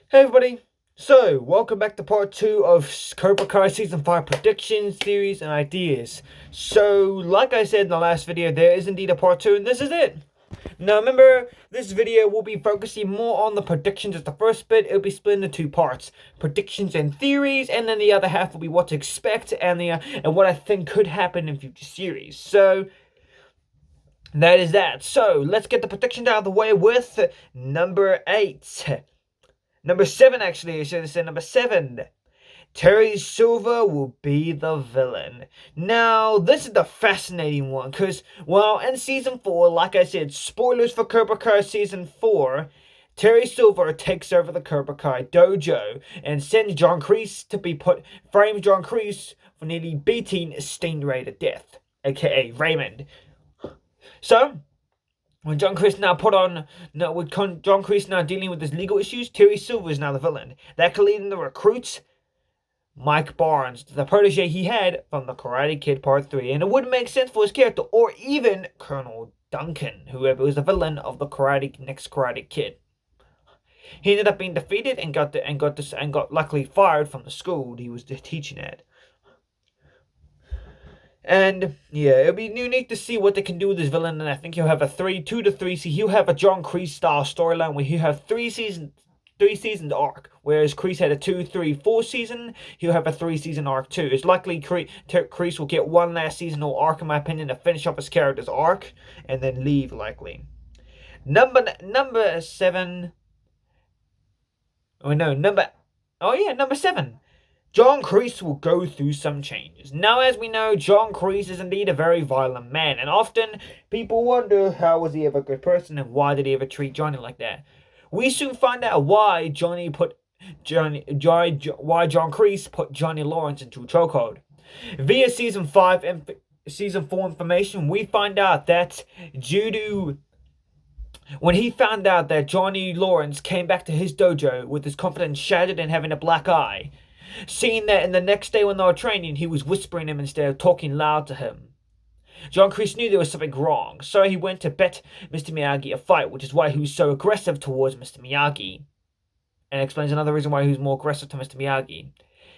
Hey everybody! So, welcome back to part 2 of Cobra Kai Season 5 predictions, theories, and ideas. So, like I said in the last video, there is indeed a part 2, and this is it! Now remember, this video will be focusing more on the predictions as the first bit. It'll be split into 2 parts. Predictions and theories, and then the other half will be what to expect and what I think could happen in future series. So, that is that. So, let's get the predictions out of the way with number 8. Number 7, actually, I should have said number 7. Terry Silver will be the villain. Now, this is the fascinating one, because, well, in Season 4, like I said, spoilers for Cobra Kai Season 4, Terry Silver takes over the Cobra Kai dojo and sends John Crease frames John Crease for nearly beating Stingray to death, aka Raymond. So, with John Crease now John Crease now dealing with his legal issues, Terry Silver is now the villain. That could lead him to recruit Mike Barnes, the protege he had from the Karate Kid Part 3, and it wouldn't make sense for his character, or even Colonel Duncan, whoever was the villain of the next Karate Kid. He ended up being defeated and got luckily fired from the school he was teaching at. And yeah, it'll be unique to see what they can do with this villain, and I think he'll have a 2 to 3 he'll have a John Crease style storyline where he'll have 3 seasons arc, whereas Crease had a 2, 3, 4 season, he'll have a 3-season arc too. It's likely Crease will get one last seasonal arc, in my opinion, to finish off his character's arc, and then leave likely. Number 7. Number 7. John Crease will go through some changes. Now, as we know, John Crease is indeed a very violent man, and often people wonder, how was he ever a good person, and why did he ever treat Johnny like that? We soon find out why John Crease put Johnny Lawrence into a chokehold. Via Season 5 and Season 4 information, we find out that when he found out that Johnny Lawrence came back to his dojo with his confidence shattered and having a black eye, seeing that in the next day when they were training, he was whispering him instead of talking loud to him, John Crease knew there was something wrong, so he went to bet Mr. Miyagi a fight, which is why he was so aggressive towards Mr. Miyagi. And explains another reason why he was more aggressive to Mr. Miyagi.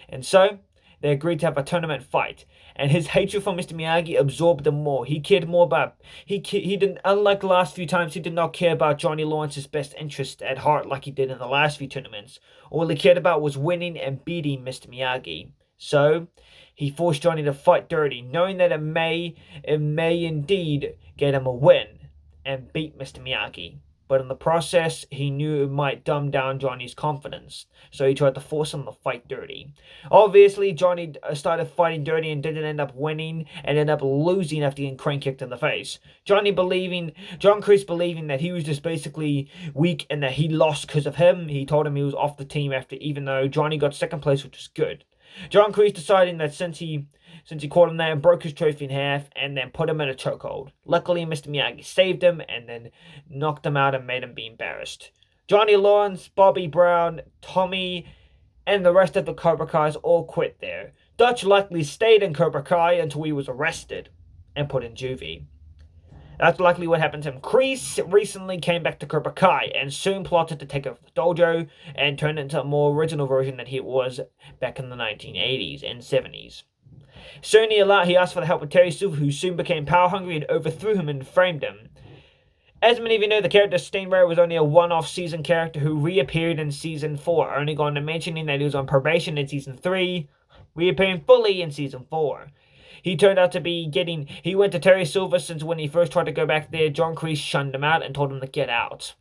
And so, they agreed to have a tournament fight, and his hatred for Mr. Miyagi absorbed him more. He cared more about... He didn't... Unlike the last few times, he did not care about Johnny Lawrence's best interest at heart like he did in the last few tournaments. All he cared about was winning and beating Mr. Miyagi. So, he forced Johnny to fight dirty, knowing that it may indeed get him a win and beat Mr. Miyagi. But in the process, he knew it might dumb down Johnny's confidence, so he tried to force him to fight dirty. Obviously, Johnny started fighting dirty and didn't end up winning, and ended up losing after getting crane kicked in the face. John Crease believing that he was just basically weak and that he lost because of him, he told him he was off the team even though Johnny got second place, which was good. John Crease deciding that since he caught him there and broke his trophy in half and then put him in a chokehold. Luckily, Mr. Miyagi saved him and then knocked him out and made him be embarrassed. Johnny Lawrence, Bobby Brown, Tommy, and the rest of the Cobra Kais all quit there. Dutch likely stayed in Cobra Kai until he was arrested and put in juvie. That's likely what happened to him. Crease recently came back to Cobra Kai and soon plotted to take over the dojo and turn it into a more original version that he was back in the 1980s and 70s. Soon he asked for the help of Terry Silver, who soon became power-hungry and overthrew him and framed him. As many of you know, the character Stingray was only a one-off season character who reappeared in Season 4, only going to mentioning that he was on probation in Season 3, reappearing fully in Season 4. He turned out to be he went to Terry Silver since when he first tried to go back there, John Crease shunned him out and told him to get out.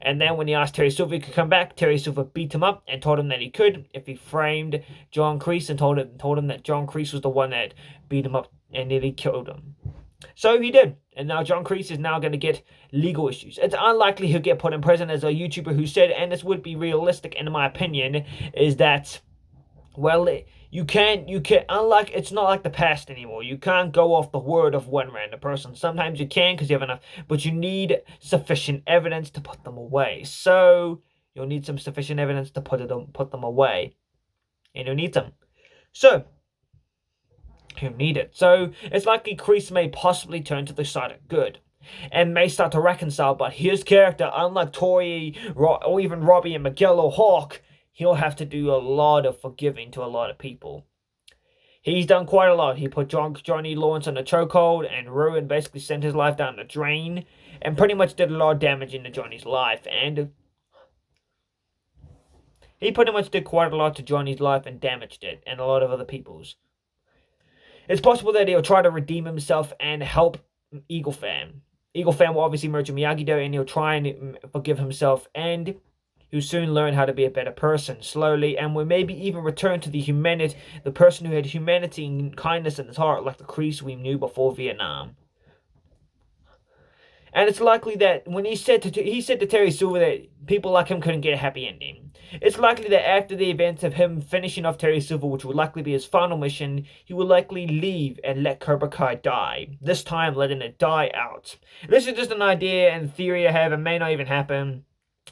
And then when he asked Terry Silver if he could come back, Terry Silver beat him up and told him that he could if he framed John Crease and told him that John Crease was the one that beat him up and nearly killed him. So he did. And now John Crease is now going to get legal issues. It's unlikely he'll get put in prison, as a YouTuber who said, and this would be realistic in my opinion, is that, well, it's not like the past anymore. You can't go off the word of one random person. Sometimes you can because you have enough, but you need sufficient evidence to put them away. So, you'll need some sufficient evidence to put them away. And you'll need them. So, you'll need it. So, it's likely Crease may possibly turn to the side of good and may start to reconcile, but his character, unlike Tori or even Robbie and Miguel or Hawk, he'll have to do a lot of forgiving to a lot of people. He's done quite a lot. He put Johnny Lawrence on a chokehold and ruined, basically sent his life down the drain, and pretty much did a lot of damage into Johnny's life. And he pretty much did quite a lot to Johnny's life and damaged it, and a lot of other people's. It's possible that he'll try to redeem himself and help Eagle Fan. Eagle Fan will obviously merge with Miyagi-Do, and he'll try and forgive himself, and he'll soon learn how to be a better person slowly, and will maybe even return to the person who had humanity and kindness in his heart, like the Crease we knew before Vietnam. And it's likely that when he said to Terry Silver that people like him couldn't get a happy ending, it's likely that after the events of him finishing off Terry Silver, which would likely be his final mission, he will likely leave and let Cobra Kai die. This time, letting it die out. This is just an idea and theory I have. It may not even happen.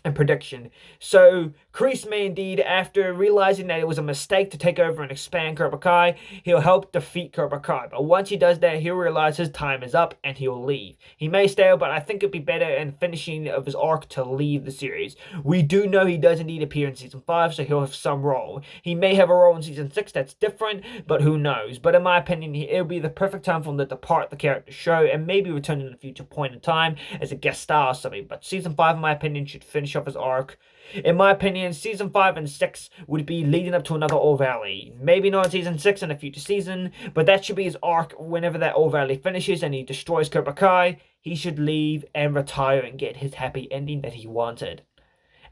And prediction. So, Crease may indeed, after realizing that it was a mistake to take over and expand Cobra Kai, he'll help defeat Cobra Kai. But once he does that, he'll realize his time is up and he'll leave. He may stay, but I think it'd be better in finishing of his arc to leave the series. We do know he does indeed appear in Season 5, so he'll have some role. He may have a role in Season 6 that's different, but who knows. But in my opinion, it'll be the perfect time for him to depart the character show and maybe return in a future point in time as a guest star or something. But Season 5, in my opinion, should finish off his arc. In my opinion, Season 5 and 6 would be leading up to another All Valley. Maybe not Season 6 in a future season, but that should be his arc whenever that All Valley finishes and he destroys Cobra Kai. He should leave and retire and get his happy ending that he wanted.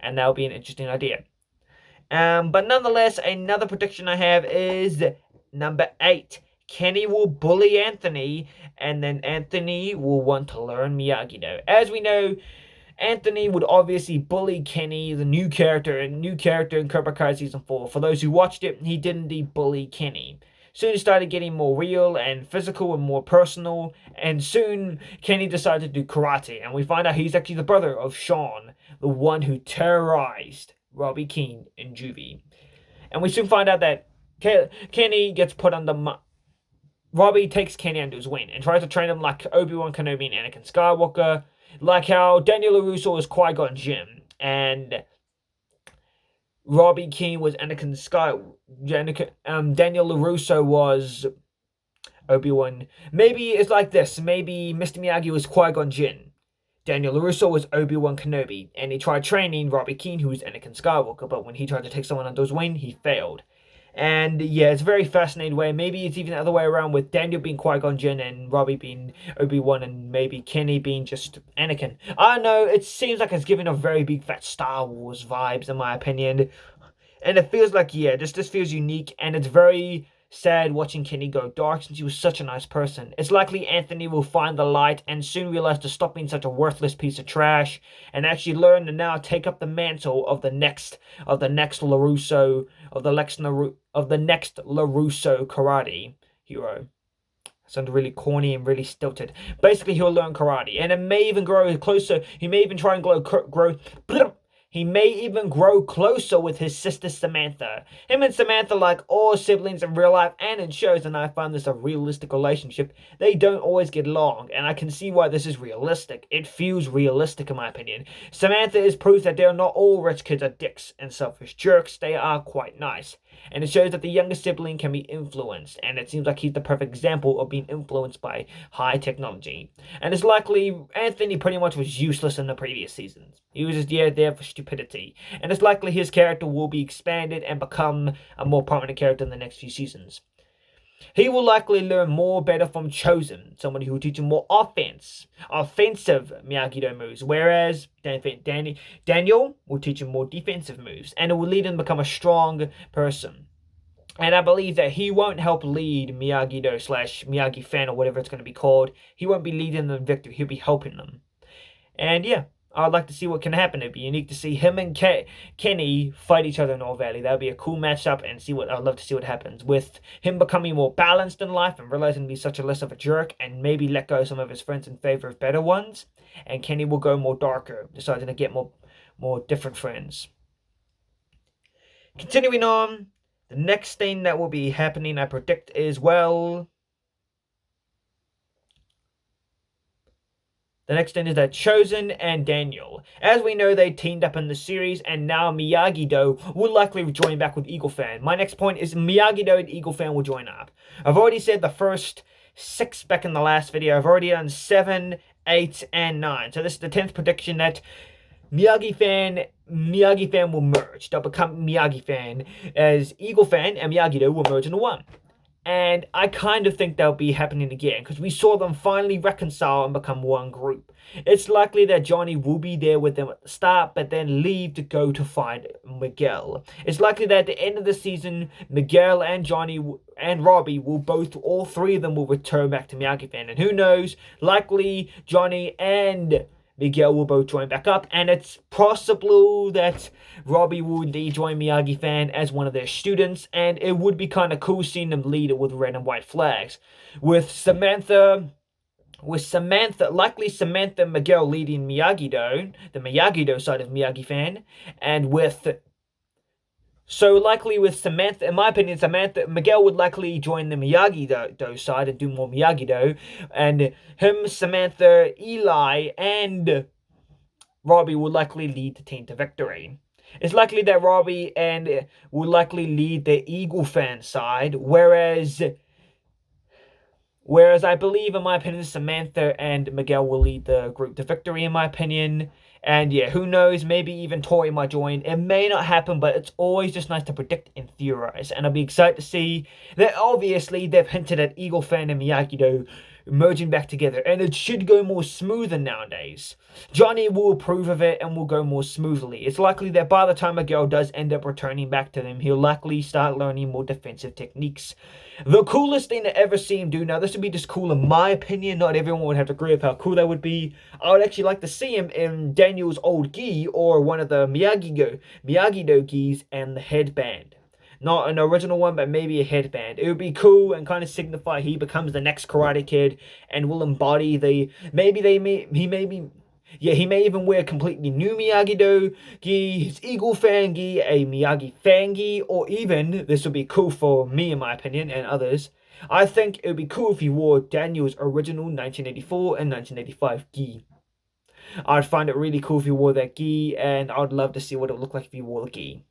And that would be an interesting idea. But nonetheless, another prediction I have is number 8. Kenny will bully Anthony, and then Anthony will want to learn Miyagi-Do. As we know, Anthony would obviously bully Kenny, the new character in Cobra Kai Season 4. For those who watched it, he did indeed bully Kenny. Soon it started getting more real and physical and more personal, and soon Kenny decided to do karate, and we find out he's actually the brother of Sean, the one who terrorized Robbie Keane in Juvie. And we soon find out that Kenny gets put under... Robbie takes Kenny under his wing and tries to train him like Obi-Wan Kenobi and Anakin Skywalker, like how Daniel LaRusso was Qui-Gon Jinn, and Robbie Keane was Anakin Daniel LaRusso was Obi-Wan. Maybe it's like this. Maybe Mr. Miyagi was Qui-Gon Jinn. Daniel LaRusso was Obi-Wan Kenobi, and he tried training Robbie Keane, who was Anakin Skywalker, but when he tried to take someone under his wing, he failed. And yeah, it's a very fascinating way. Maybe it's even the other way around, with Daniel being Qui-Gon Jinn and Robbie being Obi-Wan and maybe Kenny being just Anakin. I don't know, it seems like it's giving a very big fat Star Wars vibes in my opinion. And it feels like, yeah, this feels unique, and it's very sad watching Kenny go dark since he was such a nice person. It's likely Anthony will find the light and soon realize to stop being such a worthless piece of trash and actually learn to now take up the mantle of the next LaRusso karate hero. Sounds really corny and really stilted. Basically, he'll learn karate, and it may even grow closer. He may even try and grow. He may even grow closer with his sister Samantha. Him and Samantha, like all siblings in real life and in shows, and I find this a realistic relationship, they don't always get along, and I can see why this is realistic. It feels realistic in my opinion. Samantha is proof that they are not all rich kids are dicks and selfish jerks. They are quite nice. And it shows that the younger sibling can be influenced, and it seems like he's the perfect example of being influenced by high technology. And it's likely Anthony pretty much was useless in the previous seasons. He was just there for stupidity. And it's likely his character will be expanded and become a more prominent character in the next few seasons. He will likely learn more better from Chosen, somebody who will teach him more offensive Miyagi-Do moves, whereas Daniel will teach him more defensive moves, and it will lead him to become a strong person. And I believe that he won't help lead Miyagi-Do / Miyagi fan or whatever it's going to be called. He won't be leading them in victory, he'll be helping them. And yeah, I'd like to see what can happen. It'd be unique to see him and Kenny fight each other in All Valley. That would be a cool matchup, and I'd love to see what happens. With him becoming more balanced in life and realizing to be such a less of a jerk and maybe let go of some of his friends in favor of better ones. And Kenny will go more darker, deciding to get more different friends. Continuing on, the next thing that will be happening, I predict, is, well, The next thing is that Chosen and Daniel. As we know, they teamed up in the series, and now Miyagi-Do will likely join back with Eagle Fan. My next point is Miyagi-Do and Eagle Fan will join up. I've already said the first 6 back in the last video. I've already done 7, 8, and 9. So this is the 10th prediction that Miyagi Fan will merge. They'll become Miyagi Fan, as Eagle Fan and Miyagi-Do will merge into one. And I kind of think that'll be happening again, because we saw them finally reconcile and become one group. It's likely that Johnny will be there with them at the start, but then leave to go to find Miguel. It's likely that at the end of the season, Miguel and Johnny and Robbie will all 3 of them will return back to Miyagi Fan. And who knows, likely Johnny and Miguel will both join back up, and it's possible that Robbie will indeed join Miyagi Fan as one of their students, and it would be kind of cool seeing them lead it with red and white flags. Likely Samantha and Miguel leading Miyagi-Do, the Miyagi-Do side of Miyagi Fan, and likely with Samantha, in my opinion, Miguel would likely join the Miyagi-Do side and do more Miyagi-Do, and him, Samantha, Eli, and Robbie will likely lead the team to victory. It's likely that Robbie will likely lead the Eagle Fan side, whereas I believe, in my opinion, Samantha and Miguel will lead the group to victory, in my opinion. And yeah, who knows, maybe even Tori might join. It may not happen, but it's always just nice to predict and theorize. And I'll be excited to see that obviously they've hinted at Eagle Fan and Miyagi-Do merging back together. And it should go more smoother nowadays. Johnny will approve of it and will go more smoothly. It's likely that by the time Miguel does end up returning back to them, he'll likely start learning more defensive techniques. The coolest thing to ever see him do, now this would be just cool in my opinion, not everyone would have to agree with how cool that would be. I would actually like to see him in Daniel's old gi, or one of the Miyagi-Do gis, and the headband. Not an original one, but maybe a headband. It would be cool and kind of signify he becomes the next Karate Kid and will embody he may even wear a completely new Miyagi-Do gi, his Eagle Fan gi, a Miyagi Fan gi, or even, this would be cool for me in my opinion, and others, I think it would be cool if he wore Daniel's original 1984 and 1985 gi. I'd find it really cool if he wore that gi, and I'd love to see what it would look like if he wore the gi.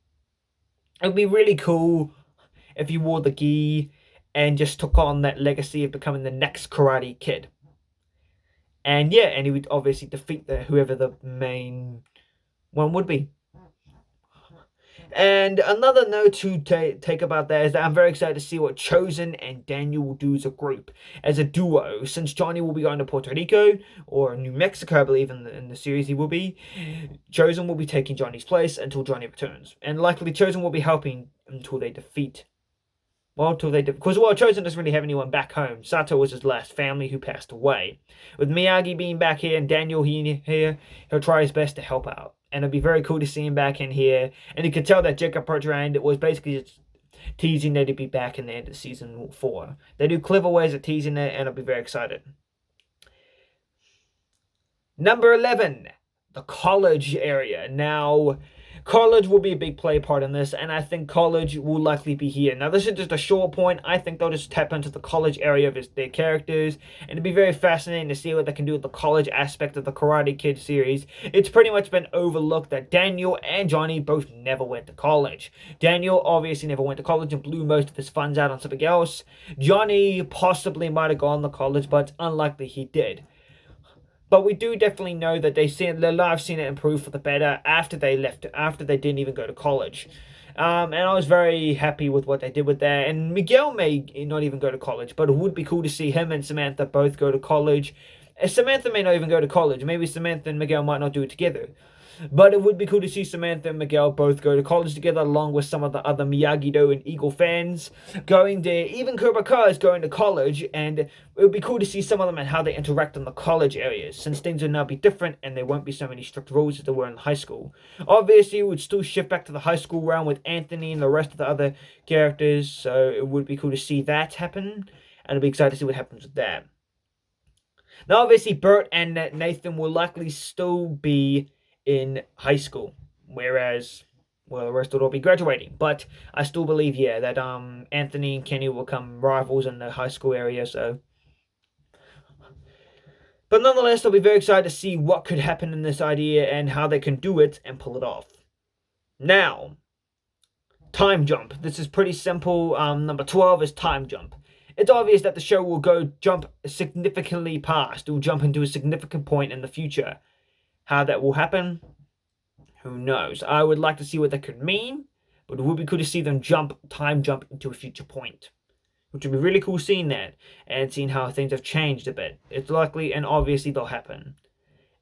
It would be really cool if he wore the gi and just took on that legacy of becoming the next Karate Kid. And yeah, and he would obviously defeat whoever the main one would be. And another note to take about that is that I'm very excited to see what Chosen and Daniel will do as a group, as a duo, since Johnny will be going to Puerto Rico, or New Mexico, I believe in the series he will be. Chosen will be taking Johnny's place until Johnny returns. And likely Chosen will be helping until they defeat. Because Chosen doesn't really have anyone back home. Sato was his last family who passed away. With Miyagi being back here and Daniel here, he'll try his best to help out. And it'd be very cool to see him back in here. And you could tell that Jacob Bertrand was basically just teasing that he'd be back in the end of season 4. They do clever ways of teasing it, and I'll be very excited. Number 11, the college area. Now, college will be a big play part in this, and I think college will likely be here. Now, this is just a short point. I think they'll just tap into the college area of their characters, and it'd be very fascinating to see what they can do with the college aspect of the Karate Kid series. It's pretty much been overlooked that Daniel and Johnny both never went to college. Daniel obviously never went to college and blew most of his funds out on something else. Johnny possibly might have gone to college, but it's unlikely he did. But we do definitely know that their lives seen it improve for the better after they didn't even go to college. And I was very happy with what they did with that. And Miguel may not even go to college, but it would be cool to see him and Samantha both go to college. Samantha may not even go to college. Maybe Samantha and Miguel might not do it together. But it would be cool to see Samantha and Miguel both go to college together, along with some of the other Miyagi-Do and Eagle fans going there. Even Cobra Kai is going to college, and it would be cool to see some of them and how they interact in the college areas, since things will now be different and there won't be so many strict rules as there were in high school. Obviously, it would still shift back to the high school realm with Anthony and the rest of the other characters, so it would be cool to see that happen, and I'd be excited to see what happens with that. Now, obviously, Bert and Nathan will likely still be in high school, whereas, well, the rest will all be graduating. But I still believe, yeah, that Anthony and Kenny will become rivals in the high school area, so. But nonetheless, I'll be very excited to see what could happen in this idea and how they can do it and pull it off. Now, time jump. This is pretty simple. Number 12 is time jump. It's obvious that the show will jump significantly past. It will jump into a significant point in the future. How that will happen, who knows? I would like to see what that could mean, but it would be cool to see them time jump into a future point. Which would be really cool seeing that, and seeing how things have changed a bit. It's likely and obviously they'll happen.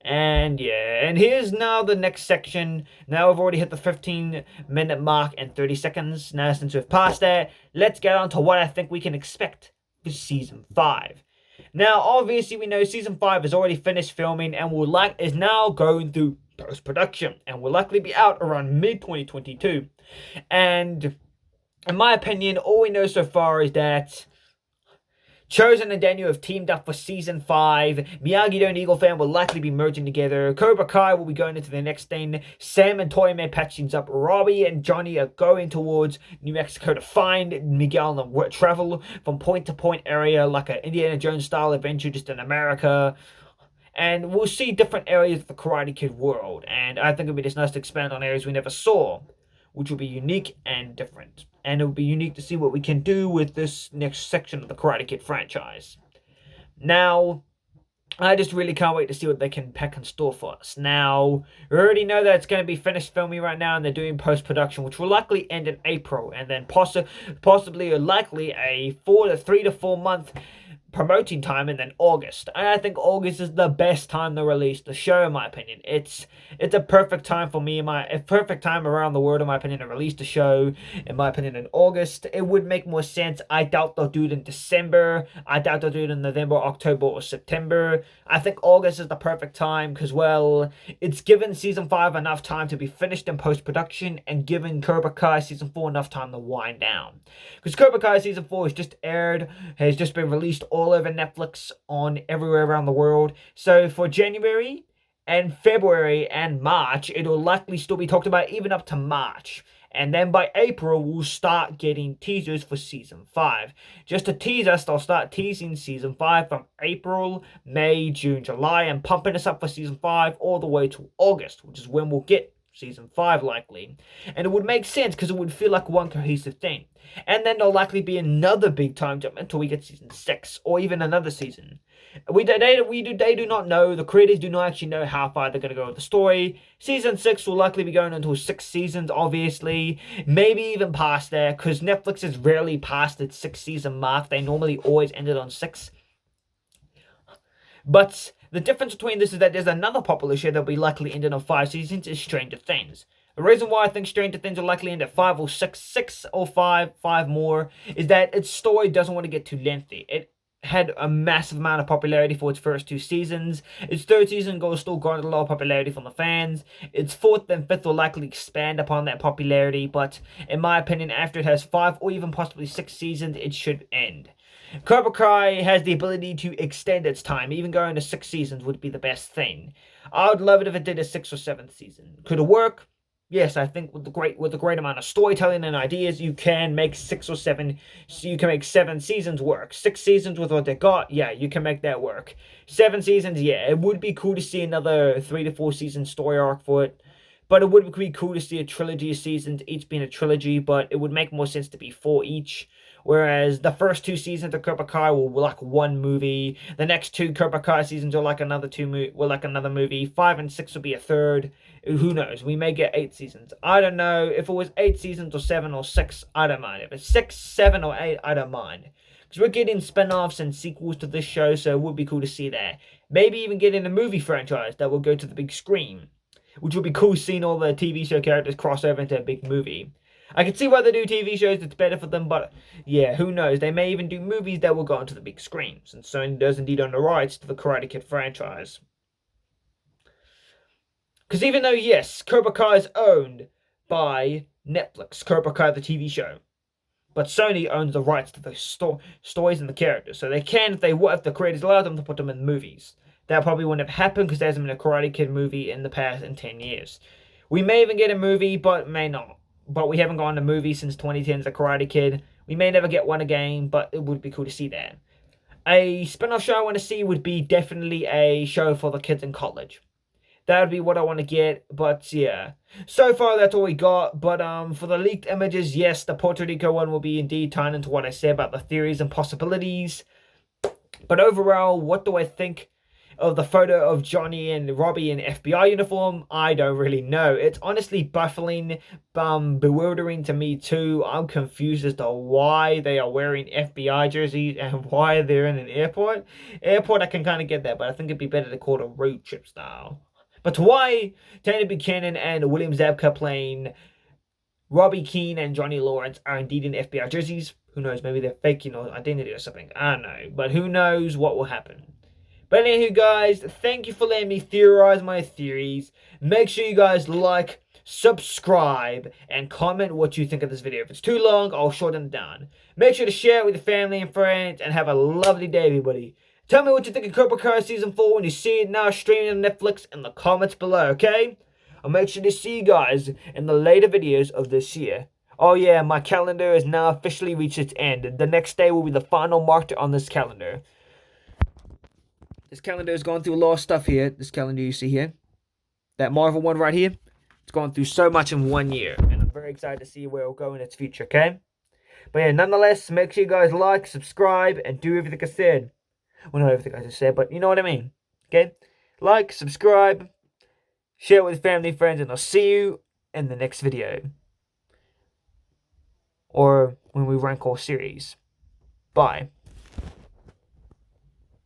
And yeah, and here's now the next section. Now I've already hit the 15-minute mark and 30 seconds. Now since we've passed that, let's get on to what I think we can expect for Season 5. Now obviously we know Season 5 has already finished filming and is now going through post-production and will likely be out around mid-2022. And in my opinion, all we know so far is that Chosen and Daniel have teamed up for Season 5. Miyagi-Do and Eagle Fan will likely be merging together. Cobra Kai will be going into the next thing. Sam and Toy may patch things up. Robbie and Johnny are going towards New Mexico to find Miguel and travel from point to point area like an Indiana Jones style adventure just in America. And we'll see different areas of the Karate Kid world. And I think it'll be just nice to expand on areas we never saw, which will be unique and different. And it will be unique to see what we can do with this next section of the Karate Kid franchise. Now, I just really can't wait to see what they can pack in store for us. Now, we already know that it's going to be finished filming right now and they're doing post-production, which will likely end in April. And then possibly or likely a 3 to 4 month promoting time, and then August. And I think August is the best time to release the show, in my opinion. It's a perfect time for me, a perfect time around the world, in my opinion, to release the show, in my opinion, in August. It would make more sense. I doubt they'll do it in December. I doubt they'll do it in November, October, or September. I think August is the perfect time because, well, it's given Season 5 enough time to be finished in post-production and given Cobra Kai Season 4 enough time to wind down. Because Cobra Kai Season 4 has just been released all over Netflix on everywhere around the world. So for January and February and March, it'll likely still be talked about even up to March. And then by April, we'll start getting teasers for Season 5. Just to tease us, they'll start teasing Season 5 from April, May, June, July, and pumping us up for Season 5 all the way to August, which is when we'll get Season 5 likely. And it would make sense because it would feel like one cohesive thing. And then there'll likely be another big time jump until we get Season 6 or even another season. They do not know. The creators do not actually know how far they're going to go with the story. Season 6 will likely be going until 6 seasons, obviously. Maybe even past there, because Netflix is rarely past its 6-season mark. They normally always ended on 6. But the difference between this is that there's another popular show that will be likely ended on 5 seasons is Stranger Things. The reason why I think Stranger Things will likely end at 5 or 6 or 5 more, is that its story doesn't want to get too lengthy. It had a massive amount of popularity for its first 2 seasons. Its 3rd season still garnered a lot of popularity from the fans. Its 4th and 5th will likely expand upon that popularity, but in my opinion, after it has 5 or even possibly 6 seasons, it should end. Cobra Kai has the ability to extend its time. Even going to 6 seasons would be the best thing. I would love it if it did a 6th or 7th season. Could it work? Yes, I think with the great amount of storytelling and ideas, you can make 6 or 7. You can make 7 seasons work. 6 seasons with what they got, yeah, you can make that work. 7 seasons, yeah, it would be cool to see another 3 to 4 season story arc for it. But it would be cool to see a trilogy of seasons, each being a trilogy. But it would make more sense to be 4 each. Whereas the first 2 seasons of Cobra Kai will be like 1 movie. The next 2 Cobra Kai seasons are like another another movie. 5 and 6 will be a 3rd. Who knows? We may get 8 seasons. I don't know. If it was 8 seasons or 7 or 6, I don't mind. If it's 6, 7 or 8, I don't mind. Because we're getting spin-offs and sequels to this show, so it would be cool to see that. Maybe even getting a movie franchise that will go to the big screen. Which would be cool seeing all the TV show characters cross over into a big movie. I can see why they do TV shows, it's better for them, but yeah, who knows. They may even do movies that will go onto the big screens, and Sony does indeed own the rights to the Karate Kid franchise. Because even though, yes, Cobra Kai is owned by Netflix, Cobra Kai the TV show, but Sony owns the rights to the stories and the characters, so they can, if the creators allow them, to put them in movies. That probably wouldn't have happened because there hasn't been a Karate Kid movie in the past 10 years. We may even get a movie, but may not. But we haven't gotten a movie since 2010's The Karate Kid. We may never get one again, but it would be cool to see that. A spin-off show I want to see would be definitely a show for the kids in college. That would be what I want to get, but yeah. So far, that's all we got, but for the leaked images, yes, the Puerto Rico one will be indeed tying into what I said about the theories and possibilities. But overall, what do I think of the photo of Johnny and Robbie in FBI uniform? I don't really know. It's honestly baffling, bewildering to me too. I'm confused as to why they are wearing FBI jerseys and why they're in an airport. Airport, I can kind of get that, but I think it'd be better to call it a road trip style. But why Tanner Buchanan and William Zabka playing Robbie Keane and Johnny Lawrence are indeed in FBI jerseys? Who knows? Maybe they're faking identity or something. I don't know. But who knows what will happen. But anywho, guys, thank you for letting me theorize my theories. Make sure you guys like, subscribe, and comment what you think of this video. If it's too long, I'll shorten it down. Make sure to share it with your family and friends, and have a lovely day, everybody. Tell me what you think of Cobra Kai Season 4 when you see it now streaming on Netflix in the comments below, okay? I'll make sure to see you guys in the later videos of this year. Oh yeah, my calendar has now officially reached its end. The next day will be the final marker on this calendar. This calendar is going through a lot of stuff here. This calendar you see here. That Marvel one right here. It's going through so much in 1 year. And I'm very excited to see where it'll go in its future, okay? But yeah, nonetheless, make sure you guys like, subscribe, and do everything I said. Well, not everything I just said, but you know what I mean. Okay? Like, subscribe, share it with family, friends, and I'll see you in the next video. Or when we rank all series. Bye.